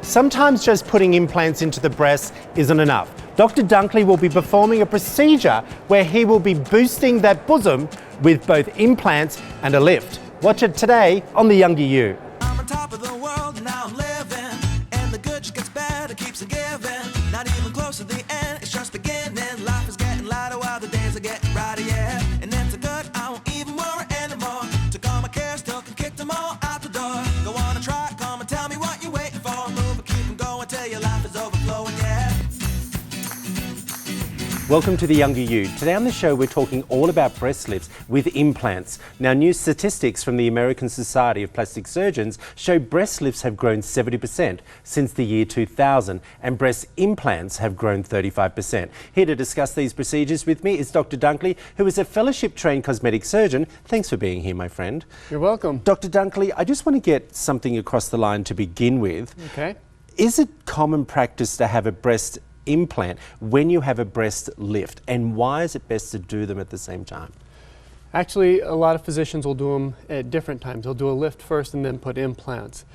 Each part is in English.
Sometimes just putting implants into the breast isn't enough. Dr. Dunkley will be performing a procedure where he will be boosting that bosom with both implants and a lift. Watch it today on The Younger You. I'm on top of the world, now I'm living, and the good just gets better, keeps on giving. Not even close to the end, it's just beginning. Life is getting lighter while the days are getting brighter, yeah. And it's so good, I won't even worry anymore. Took all my cares, still can kick them all out the door. Go on and try, come and tell me what you're waiting for. Move and keep them going till your life is overflowing, yeah. Welcome to The Younger You. Today on the show we're talking all about breast lifts with implants. Now, new statistics from the American Society of Plastic Surgeons show breast lifts have grown 70% since the year 2000 and breast implants have grown 35%. Here to discuss these procedures with me is Dr. Dunkley, who is a fellowship-trained cosmetic surgeon. Thanks for being here, my friend. You're welcome. Dr. Dunkley, I just want to get something across the line to begin with. Okay. Is it common practice to have a breast implant when you have a breast lift, and why is it best to do them at the same time? Actually, a lot of physicians will do them at different times. They'll do a lift first and then put implants.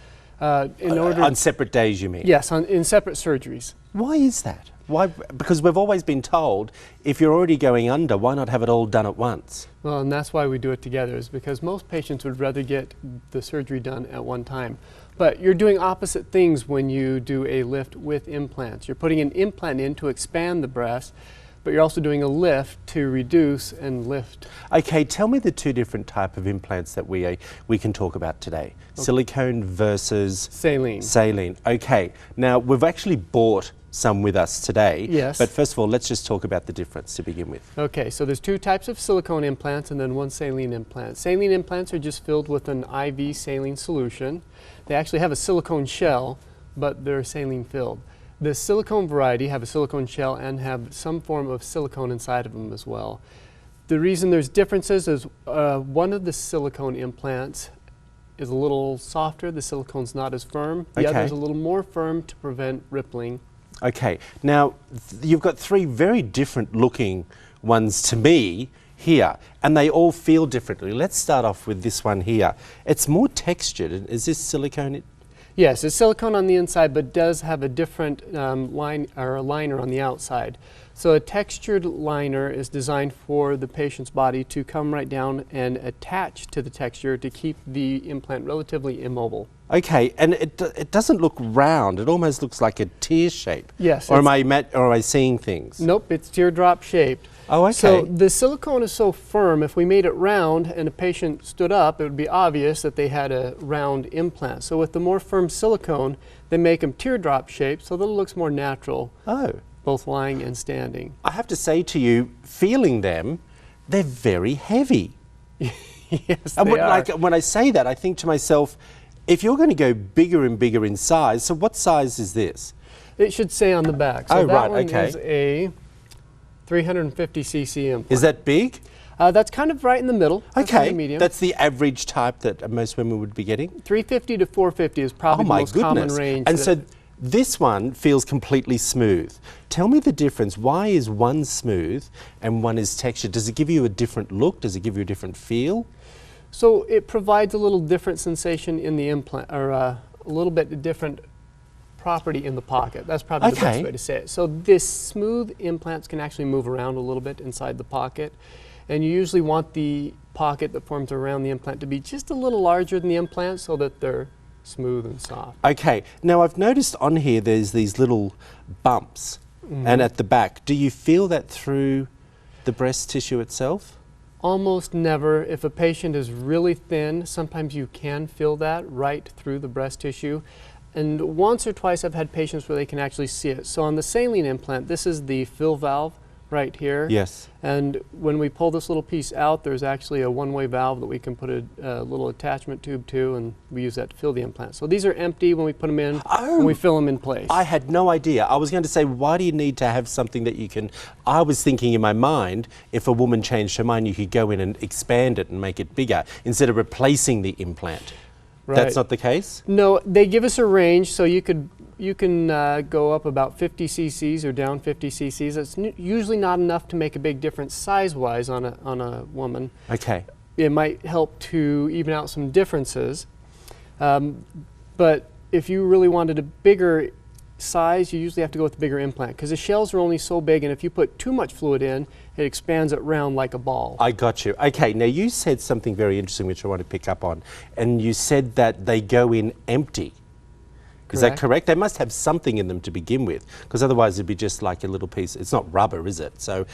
On separate days, you mean? Yes, in separate surgeries. Why is that? Why? Because we've always been told if you're already going under, why not have it all done at once? Well, and that's why we do it together, is because most patients would rather get the surgery done at one time. But you're doing opposite things when you do a lift with implants. You're putting an implant in to expand the breast, but you're also doing a lift to reduce and lift. Okay, tell me the two different type of implants that we can talk about today. Okay. Silicone versus saline. Saline. Okay, now we've actually bought some with us today. Yes. But first of all, let's just talk about the difference to begin with. Okay, so there's two types of silicone implants and then one saline implant. Saline implants are just filled with an IV saline solution. They actually have a silicone shell, but they're saline filled. The silicone variety have a silicone shell and have some form of silicone inside of them as well. The reason there's differences is one of the silicone implants is a little softer, the silicone's not as firm. The other is a little more firm to prevent rippling. Okay, now you've got three very different looking ones to me here, and they all feel differently. Let's start off with this one here. It's more textured. Is this silicone? Yes, it's silicone on the inside, but does have a different line or a liner on the outside. So a textured liner is designed for the patient's body to come right down and attach to the texture to keep the implant relatively immobile. Okay, and it doesn't look round. It almost looks like a tear shape. Yes. Or am I seeing things? Nope, it's teardrop shaped. Oh, okay. So the silicone is so firm, if we made it round and a patient stood up, it would be obvious that they had a round implant. So with the more firm silicone, they make them teardrop shaped so that it looks more natural. Oh. Both lying and standing. I have to say to you, feeling them, they're very heavy. Yes, and they are. Like when I say that, I think to myself, if you're going to go bigger and bigger in size, so what size is this? It should say on the back. So oh, that right, one okay. is a 350cc implant. Is that big? That's kind of right in the middle. Okay, medium. that's the average type that most women would be getting? 350 to 450 is probably the most common range. And so this one feels completely smooth. Tell me the difference. Why is one smooth and one is textured? Does it give you a different look? Does it give you a different feel? So it provides a little different sensation in the implant, or a little bit different property in the pocket. That's probably the best way to say it. So this smooth implants can actually move around a little bit inside the pocket. And you usually want the pocket that forms around the implant to be just a little larger than the implant so that they're smooth and soft. Okay, now I've noticed on here there's these little bumps and at the back. Do you feel that through the breast tissue itself? Almost never. If a patient is really thin, sometimes you can feel that right through the breast tissue. And once or twice I've had patients where they can actually see it. So on the saline implant, this is the fill valve right here. Yes. And when we pull this little piece out, there's actually a one-way valve that we can put a little attachment tube to, and we use that to fill the implant. So these are empty when we put them in, and we fill them in place. I had no idea. I was going to say, why do you need to have something that you can... I was thinking in my mind, if a woman changed her mind, you could go in and expand it and make it bigger, instead of replacing the implant. Right. That's not the case? No, they give us a range, so you can go up about 50 cc's or down 50 cc's. That's usually not enough to make a big difference size-wise on a woman. Okay. It might help to even out some differences, but if you really wanted a bigger size, you usually have to go with a bigger implant because the shells are only so big, and if you put too much fluid in, it expands it round like a ball. I got you. Okay, now you said something very interesting which I want to pick up on, and you said that they go in empty. Is that correct? They must have something in them to begin with, because otherwise it'd be just like a little piece. It's not rubber, is it? So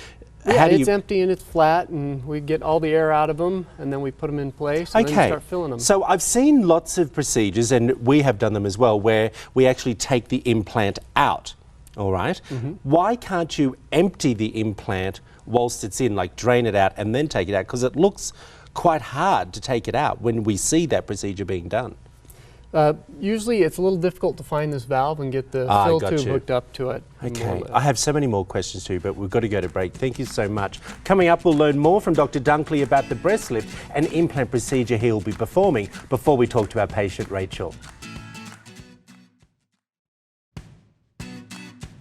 Yeah, how do it's you... empty and it's flat, and we get all the air out of them, and then we put them in place, and then you start filling them. So I've seen lots of procedures, and we have done them as well, where we actually take the implant out, all right? Why can't you empty the implant whilst it's in, like drain it out and then take it out? Because it looks quite hard to take it out when we see that procedure being done. Usually it's a little difficult to find this valve and get the fill tube hooked up to it. Okay, I have so many more questions too, but we've got to go to break. Thank you so much. Coming up, we'll learn more from Dr. Dunkley about the breast lift and implant procedure he'll be performing before we talk to our patient, Rachel.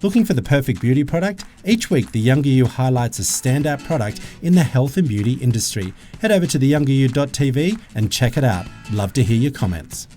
Looking for the perfect beauty product? Each week, The Younger You highlights a standout product in the health and beauty industry. Head over to theyounger.you.tv and check it out. Love to hear your comments.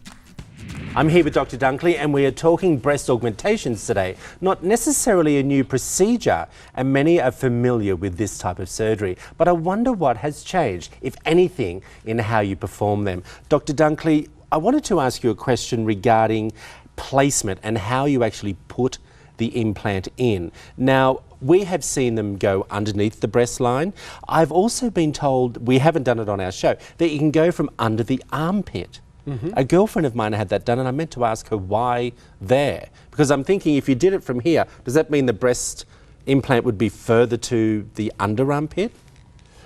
I'm here with Dr. Dunkley, and we are talking breast augmentations today. Not necessarily a new procedure, and many are familiar with this type of surgery. But I wonder what has changed, if anything, in how you perform them. Dr. Dunkley, I wanted to ask you a question regarding placement and how you actually put the implant in. Now, we have seen them go underneath the breast line. I've also been told, we haven't done it on our show, that you can go from under the armpit. A girlfriend of mine had that done, and I meant to ask her why there. Because I'm thinking, if you did it from here, does that mean the breast implant would be further to the under armpit?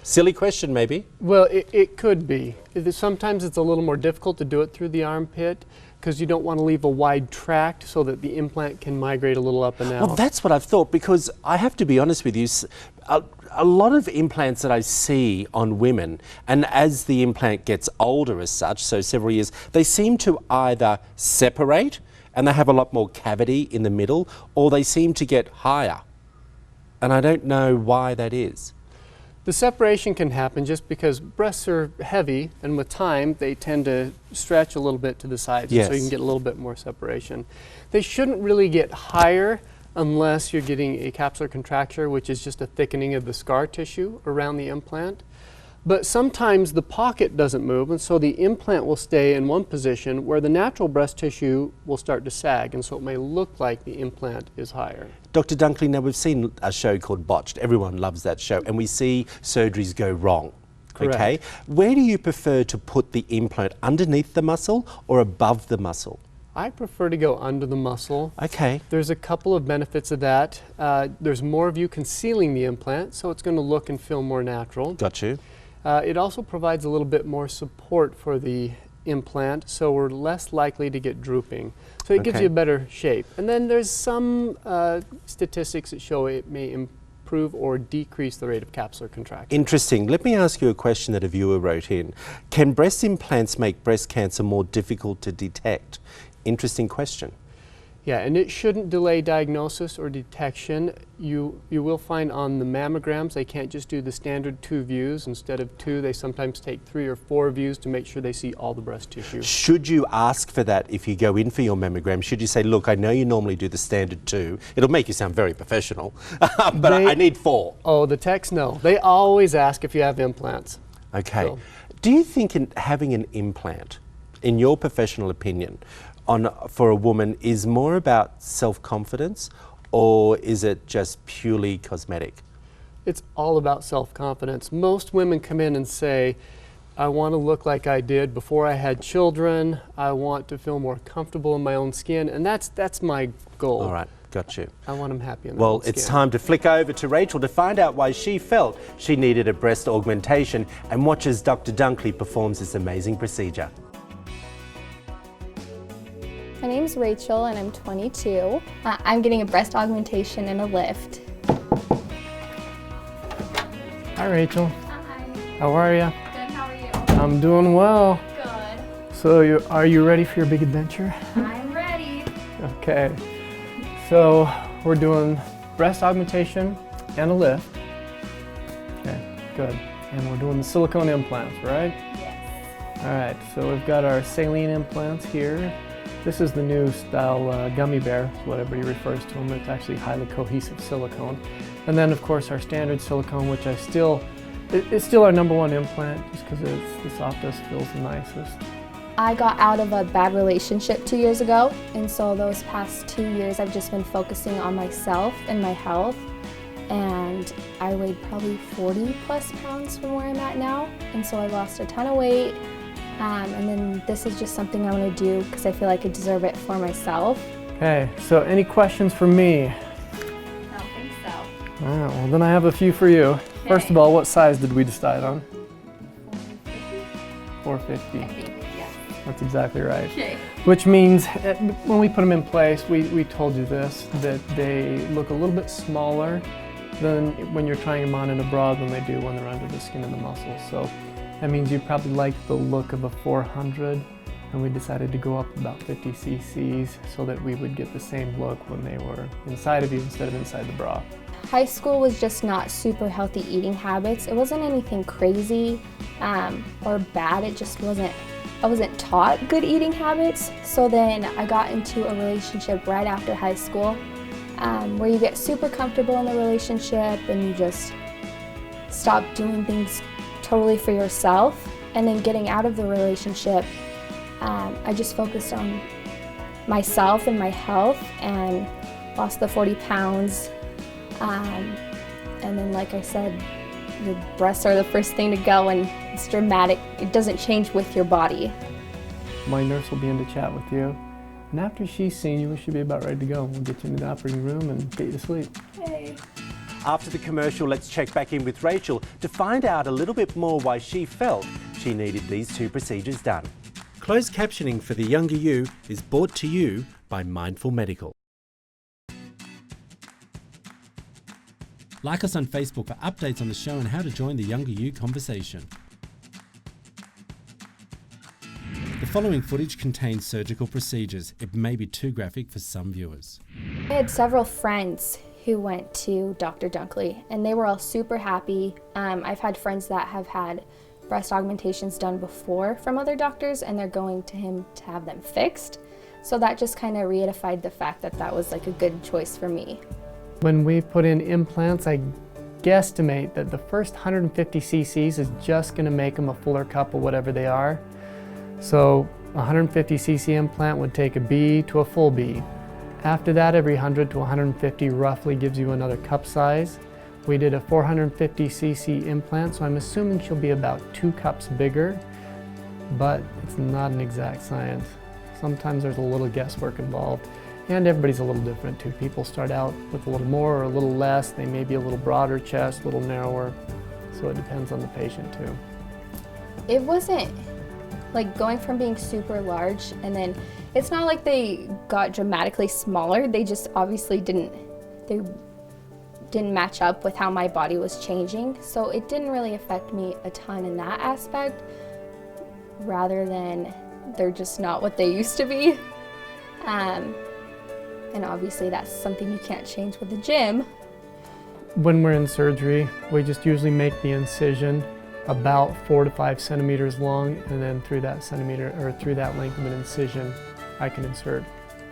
Silly question, maybe. Well, it could be. Sometimes it's a little more difficult to do it through the armpit because you don't want to leave a wide tract so that the implant can migrate a little up and out. Well, that's what I've thought, because I have to be honest with you, a lot of implants that I see on women, and as the implant gets older as such, so several years, they seem to either separate and they have a lot more cavity in the middle, or they seem to get higher. And I don't know why that is. The separation can happen just because breasts are heavy, and with time they tend to stretch a little bit to the sides, so you can get a little bit more separation. They shouldn't really get higher unless you're getting a capsular contracture, which is just a thickening of the scar tissue around the implant. But sometimes the pocket doesn't move, and so the implant will stay in one position where the natural breast tissue will start to sag, and so it may look like the implant is higher. Dr. Dunkley, now we've seen a show called Botched. Everyone loves that show, and we see surgeries go wrong. Correct. Okay, where do you prefer to put the implant, underneath the muscle or above the muscle? I prefer to go under the muscle. Okay. There's a couple of benefits of that. There's more of you concealing the implant, so it's going to look and feel more natural. Got you. It also provides a little bit more support for the implant, so we're less likely to get drooping. So it gives you a better shape. And then there's some statistics that show it may improve or decrease the rate of capsular contraction. Interesting. Let me ask you a question that a viewer wrote in. Can breast implants make breast cancer more difficult to detect? Interesting question. Yeah, and it shouldn't delay diagnosis or detection. You will find on the mammograms they can't just do the standard 2 views. Instead of 2, they sometimes take 3 or 4 views to make sure they see all the breast tissue. Should you ask for that if you go in for your mammogram? Should you say, look, I know you normally do the standard 2. It'll make you sound very professional, but I need 4. Oh, the techs know. They always ask if you have implants. Okay. So. Do you think having an implant, in your professional opinion, for a woman is more about self-confidence, or is it just purely cosmetic? It's all about self-confidence. Most women come in and say, I want to look like I did before I had children. I want to feel more comfortable in my own skin, and that's my goal. All right, got you. I want them happy in their own skin. It's time to flick over to Rachel to find out why she felt she needed a breast augmentation, and watch as Dr. Dunkley performs this amazing procedure. My name's Rachel and I'm 22. I'm getting a breast augmentation and a lift. Hi Rachel. Hi. How are you? Good, how are you? I'm doing well. Good. So are you ready for your big adventure? I'm ready. Okay. So we're doing breast augmentation and a lift. Okay, good. And we're doing the silicone implants, right? Yes. All right, so we've got our saline implants here. This is the new style gummy bear, is what everybody refers to them. It's actually highly cohesive silicone. And then of course our standard silicone, which it's still our #1 implant just because it's the softest, feels the nicest. I got out of a bad relationship 2 years ago, and so those past 2 years I've just been focusing on myself and my health. And I weighed probably 40 plus pounds from where I'm at now, and so I lost a ton of weight. And then this is just something I want to do because I feel like I deserve it for myself. Okay, so any questions for me? I don't think so. All right, well then I have a few for you. First of all, what size did we decide on? 450. I think, yes. That's exactly right. Okay. Which means when we put them in place, we told you this, that they look a little bit smaller than when you're trying them on in a bra than they do when they're under the skin and the muscles. So that means you probably like the look of a 400, and we decided to go up about 50 cc's so that we would get the same look when they were inside of you instead of inside the bra. High school was just not super healthy eating habits. It wasn't anything crazy or bad. It just wasn't, I wasn't taught good eating habits. So then I got into a relationship right after high school where you get super comfortable in the relationship and you just stop doing things totally for yourself. And then getting out of the relationship, I just focused on myself and my health and lost the 40 pounds. And then, like I said, your breasts are the first thing to go, and it's dramatic. It doesn't change with your body. My nurse will be in to chat with you. And after she's seen you, we should be about ready to go. We'll get you into the operating room and get you to sleep. Yay. After the commercial, let's check back in with Rachel to find out a little bit more why she felt she needed these 2 procedures done. Closed captioning for The Younger You is brought to you by Mindful Medical. Like us on Facebook for updates on the show and how to join the Younger You conversation. The following footage contains surgical procedures. It may be too graphic for some viewers. I had several friends who went to Dr. Dunkley, and they were all super happy. I've had friends that have had breast augmentations done before from other doctors, and they're going to him to have them fixed. So that just kind of reified the fact that that was like a good choice for me. When we put in implants, I guesstimate that the first 150 cc's is just going to make them a fuller cup of whatever they are. So a 150 cc implant would take a B to a full B. After that, every 100 to 150 roughly gives you another cup size. We did a 450 cc implant, so I'm assuming she'll be about 2 cups bigger, but it's not an exact science. Sometimes there's a little guesswork involved. And everybody's a little different too. People start out with a little more or a little less. They may be a little broader chest, a little narrower. So it depends on the patient too. It wasn't like going from being super large, and then it's not like they got dramatically smaller. They just obviously didn't match up with how my body was changing. So it didn't really affect me a ton in that aspect, rather than they're just not what they used to be. And obviously that's something you can't change with the gym. When we're in surgery, we just usually make the incision about 4 to 5 centimeters long, and then through that centimeter or through that length of an incision, I can insert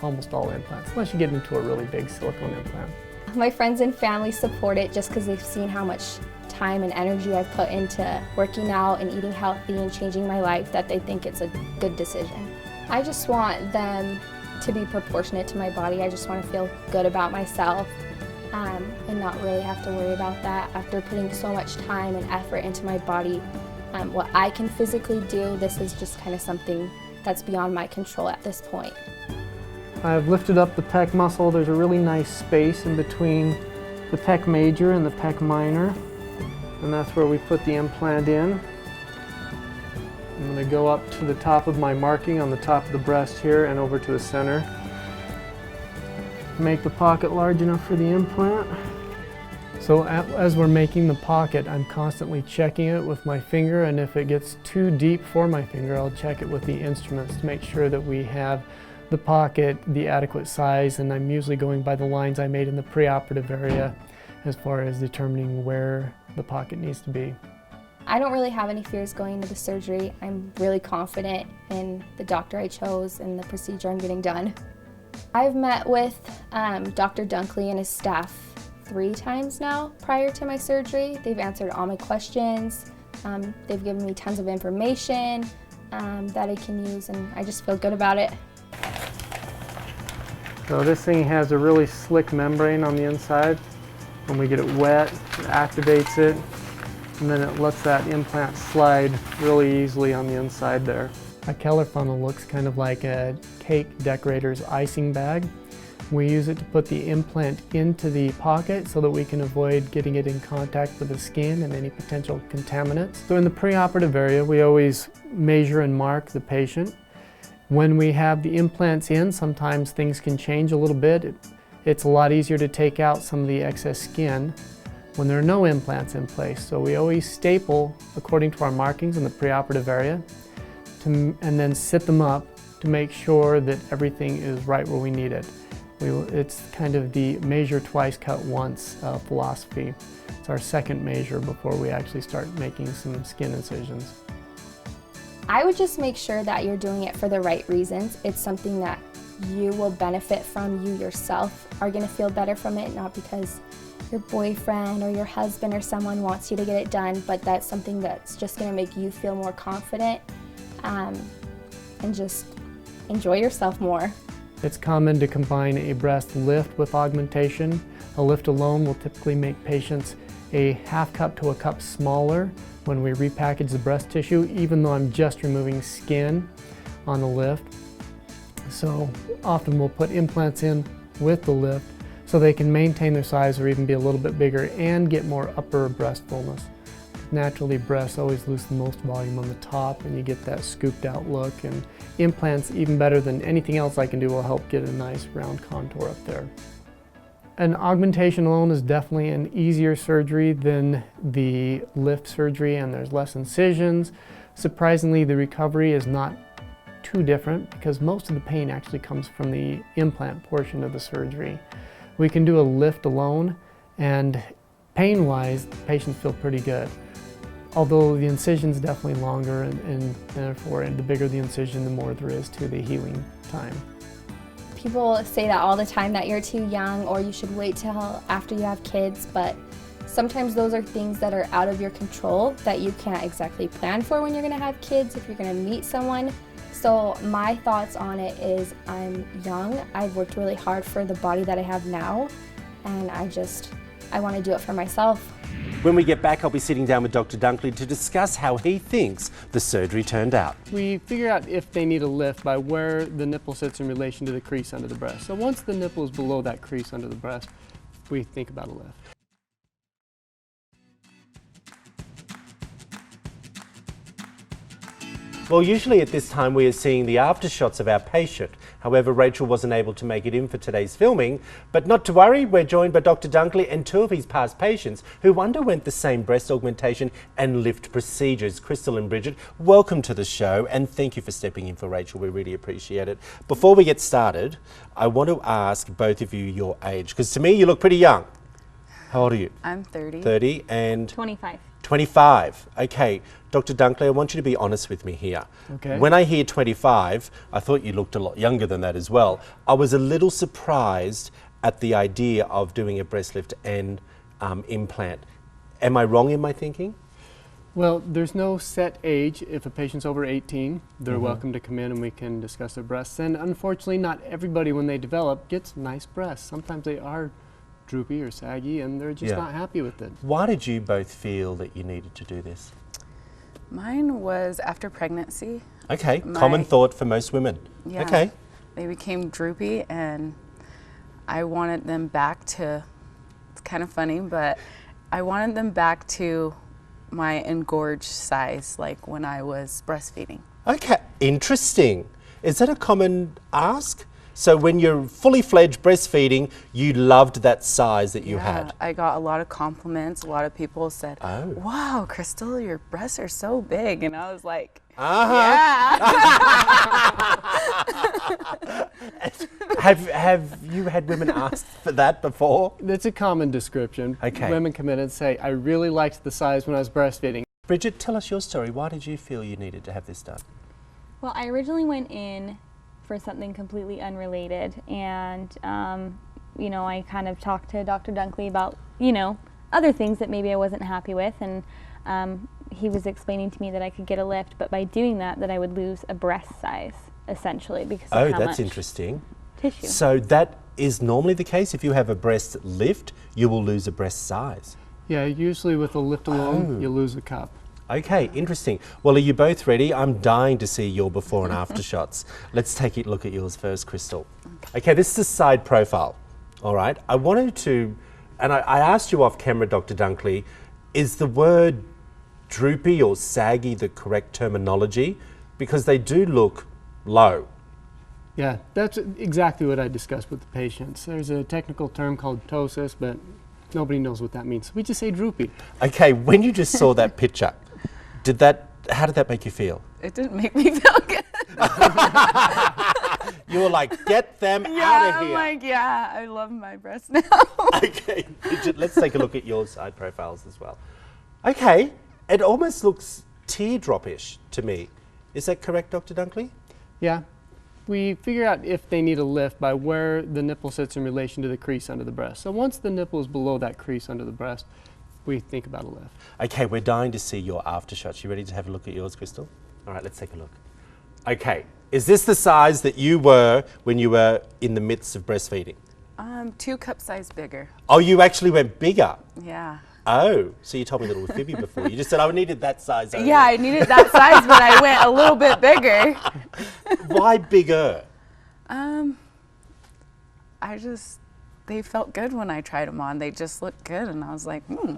almost all implants, unless you get into a really big silicone implant. My friends and family support it just because they've seen how much time and energy I've put into working out and eating healthy and changing my life, that they think it's a good decision. I just want them to be proportionate to my body. I just want to feel good about myself and not really have to worry about that. After putting so much time and effort into my body, what I can physically do, this is just kind of something that's beyond my control at this point. I've lifted up the pec muscle. There's a really nice space in between the pec major and the pec minor, and that's where we put the implant in. I'm going to go up to the top of my marking on the top of the breast here and over to the center. Make the pocket large enough for the implant. So as we're making the pocket, I'm constantly checking it with my finger, and if it gets too deep for my finger, I'll check it with the instruments to make sure that we have the pocket the adequate size, and I'm usually going by the lines I made in the preoperative area as far as determining where the pocket needs to be. I don't really have any fears going into the surgery. I'm really confident in the doctor I chose and the procedure I'm getting done. I've met with Dr. Dunkley and his staff 3 times now prior to my surgery. They've answered all my questions. They've given me tons of information that I can use, and I just feel good about it. So this thing has a really slick membrane on the inside. When we get it wet, it activates it, and then it lets that implant slide really easily on the inside there. A Keller funnel looks kind of like a cake decorator's icing bag. We use it to put the implant into the pocket so that we can avoid getting it in contact with the skin and any potential contaminants. So in the preoperative area, we always measure and mark the patient. When we have the implants in, sometimes things can change a little bit. It's a lot easier to take out some of the excess skin when there are no implants in place. So we always staple according to our markings in the preoperative area and then sit them up to make sure that everything is right where we need it. It's kind of the measure twice, cut once philosophy. It's our second measure before we actually start making some skin incisions. I would just make sure that you're doing it for the right reasons. It's something that you will benefit from. You yourself are going to feel better from it, not because your boyfriend or your husband or someone wants you to get it done, but that's something that's just going to make you feel more confident and just enjoy yourself more. It's common to combine a breast lift with augmentation. A lift alone will typically make patients a half cup to a cup smaller when we repackage the breast tissue, even though I'm just removing skin on the lift. So often we'll put implants in with the lift so they can maintain their size or even be a little bit bigger and get more upper breast fullness. Naturally, breasts always lose the most volume on the top and you get that scooped out look, and implants, even better than anything else I can do, will help get a nice round contour up there. An augmentation alone is definitely an easier surgery than the lift surgery, and there's less incisions. Surprisingly, the recovery is not too different because most of the pain actually comes from the implant portion of the surgery. We can do a lift alone, and pain-wise, patients feel pretty good. Although the incision's definitely longer, and therefore the bigger the incision, the more there is to the healing time. People say that all the time, that you're too young or you should wait till after you have kids, but sometimes those are things that are out of your control that you can't exactly plan for when you're going to have kids, if you're going to meet someone. So my thoughts on it is, I'm young, I've worked really hard for the body that I have now, and I want to do it for myself. When we get back, I'll be sitting down with Dr. Dunkley to discuss how he thinks the surgery turned out. We figure out if they need a lift by where the nipple sits in relation to the crease under the breast. So once the nipple is below that crease under the breast, we think about a lift. Well, usually at this time we are seeing the aftershots of our patient. However, Rachel wasn't able to make it in for today's filming. But not to worry, we're joined by Dr. Dunkley and 2 of his past patients who underwent the same breast augmentation and lift procedures. Crystal and Bridget, welcome to the show, and thank you for stepping in for Rachel. We really appreciate it. Before we get started, I want to ask both of you your age, because to me you look pretty young. How old are you? I'm 30. 30 and? 25. 25. Okay, Dr. Dunkley, I want you to be honest with me here. Okay. When I hear 25, I thought you looked a lot younger than that as well. I was a little surprised at the idea of doing a breast lift and implant. Am I wrong in my thinking? Well, there's no set age. If a patient's over 18, they're welcome to come in and we can discuss their breasts. And unfortunately, not everybody, when they develop, gets nice breasts. Sometimes they are droopy or saggy and they're just not happy with it. Why did you both feel that you needed to do this? Mine was after pregnancy. Okay, common thought for most women. Yeah, okay. They became droopy and I wanted them back to, it's kind of funny, but I wanted them back to my engorged size, like when I was breastfeeding. Okay, interesting. Is that a common ask? So when you're fully fledged breastfeeding, you loved that size that you had? I got a lot of compliments. A lot of people said, wow, Crystal, your breasts are so big. And I was like, yeah. Have you had women ask for that before? It's a common description. Okay. Women come in and say, I really liked the size when I was breastfeeding. Bridget, tell us your story. Why did you feel you needed to have this done? Well, I originally went in for something completely unrelated, and you know, I kind of talked to Dr. Dunkley about, you know, other things that maybe I wasn't happy with, and he was explaining to me that I could get a lift, but by doing that, that I would lose a breast size, essentially, because of how that's much interesting. tissue. So that is normally the case. If you have a breast lift, you will lose a breast size. Yeah, usually with a lift alone, you lose a cup. Okay, interesting. Well, are you both ready? I'm dying to see your before and after shots. Let's take a look at yours first, Crystal. Okay, this is the side profile. All right. I wanted to, and I asked you off camera, Dr. Dunkley, is the word droopy or saggy the correct terminology? Because they do look low. Yeah, that's exactly what I discussed with the patients. There's a technical term called ptosis, but nobody knows what that means. We just say droopy. Okay, when you just saw that picture, how did that make you feel? It didn't make me feel good. You were like, get them out Yeah, of I'm here. like, yeah, I love my breast now. Okay, Bridget, let's take a look at your side profiles as well. Okay, it almost looks teardrop-ish to me. Is that correct, Dr. Dunkley? Yeah, we figure out if they need a lift by where the nipple sits in relation to the crease under the breast. So once the nipple is below that crease under the breast, we think about a lift. Okay, we're dying to see your after shots. You ready to have a look at yours, Crystal? All right, let's take a look. Okay, is this the size that you were when you were in the midst of breastfeeding? 2 cup size bigger. Oh, you actually went bigger. Yeah. Oh, so you told me a little fibby before. You just said, I needed that size only. Yeah, I needed that size, but I went a little bit bigger. Why bigger? They felt good when I tried them on. They just looked good, and I was like, I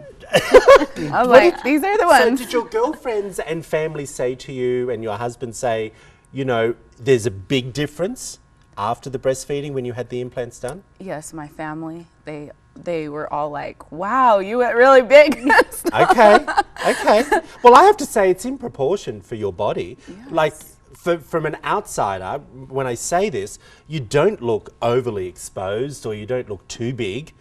was like, these are the So ones. did your girlfriends and family say to you and your husband say, you know, there's a big difference after the breastfeeding when you had the implants done? Yes, my family, they were all like, wow, you went really big. Okay, okay. Well, I have to say it's in proportion for your body. Yes. Like, from an outsider, when I say this, you don't look overly exposed or you don't look too big.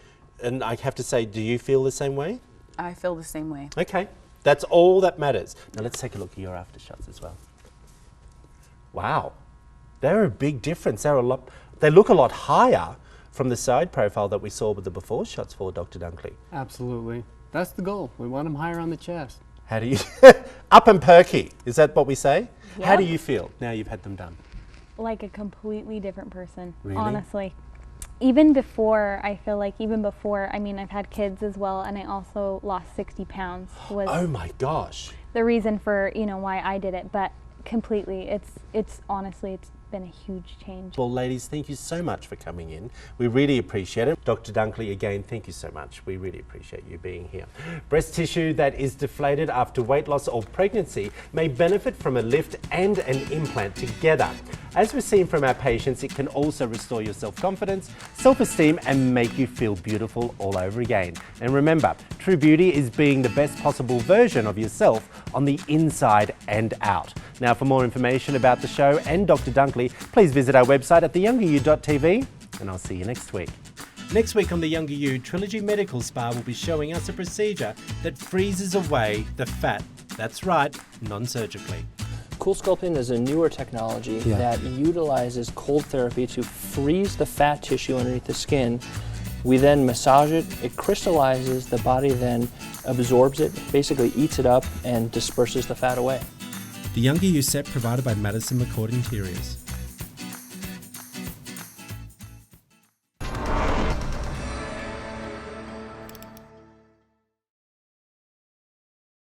And I have to say, do you feel the same way? I feel the same way. Okay, that's all that matters. Now let's take a look at your after shots as well. Wow, they're a big difference. They look a lot higher from the side profile that we saw with the before shots for Dr. Dunkley. Absolutely. That's the goal. We want them higher on the chest. How do you, up and perky, is that what we say? Yep. How do you feel now you've had them done? Like a completely different person, Really? honestly. Even before, I feel like I mean, I've had kids as well, and I also lost 60 pounds was Oh my gosh. the reason for, you know, why I did it, but completely, it's honestly, it's been a huge change. Well, ladies, thank you so much for coming in. We really appreciate it. Dr. Dunkley, again, thank you so much. We really appreciate you being here. Breast tissue that is deflated after weight loss or pregnancy may benefit from a lift and an implant together. As we've seen from our patients, it can also restore your self-confidence, self-esteem, and make you feel beautiful all over again. And remember, true beauty is being the best possible version of yourself on the inside and out. Now, for more information about the show and Dr. Dunkley, please visit our website at theyoungeryou.tv, and I'll see you next week. Next week on The Younger You, Trilogy Medical Spa will be showing us a procedure that freezes away the fat. That's right, non-surgically. CoolSculpting is a newer technology that utilizes cold therapy to freeze the fat tissue underneath the skin. We then massage it, it crystallizes, the body then absorbs it, basically eats it up and disperses the fat away. The Younger You set provided by Madison McCord Interiors.